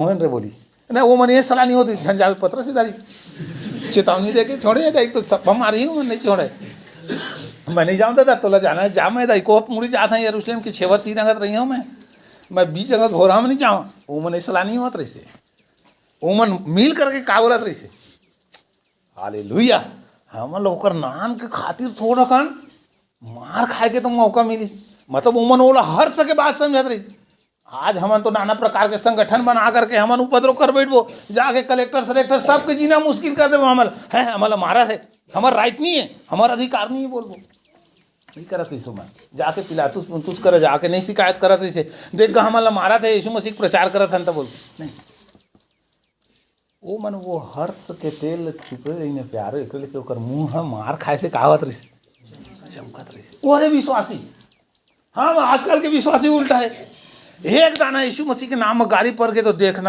मोहन रे बोली ना वो मन ये सलाह नहीं होती झंझाल पत्र से दारी चेतावनी दे के छोड़े जाए तो सब हम आ रही हूँ नहीं छोड़े मैं नहीं जाऊँ दादा तोला जाना है जा मैं दाई को मुड़ी जाता है यरूशलेम की 6 3 अंगत रही हूँ मैं 20 अंगत हो रहा हूँ नहीं जाऊँ वो मन ये सलाह नहीं होत रही से वो मन मिल करके का बोलत रही से हालेलुया हम लोग नाम के खातिर थोड़ा कान मार खाए के तो मौका मिली मतलब उमन ओला हर सके बात समझत रही आज हमन तो नाना प्रकार के संगठन बना करके हमन उपद्रव कर बैठबो जाके कलेक्टर सेलेक्टर सबके जीना मुश्किल कर देबो हमल है हमल हमारा है हमार राइट नहीं है हमारा अधिकार नहीं है बोलबो नहीं करत रही सो मैं जाके पिलातुस पुंतुस करे जाके नहीं शिकायत करत रही से देख गा हमल मारा थे यीशु मसीह प्रचार करत हन तो बोल नहीं वो मन वो हर्ष के तेल छुपे रही प्यारे एक लेके ओकर मुंह मार खाए से कहावत रही चमकत रही वो अरे विश्वासी हाँ आजकल के विश्वासी उल्टा है एक दाना यीशु मसीह के नाम में गाड़ी पर के तो देखना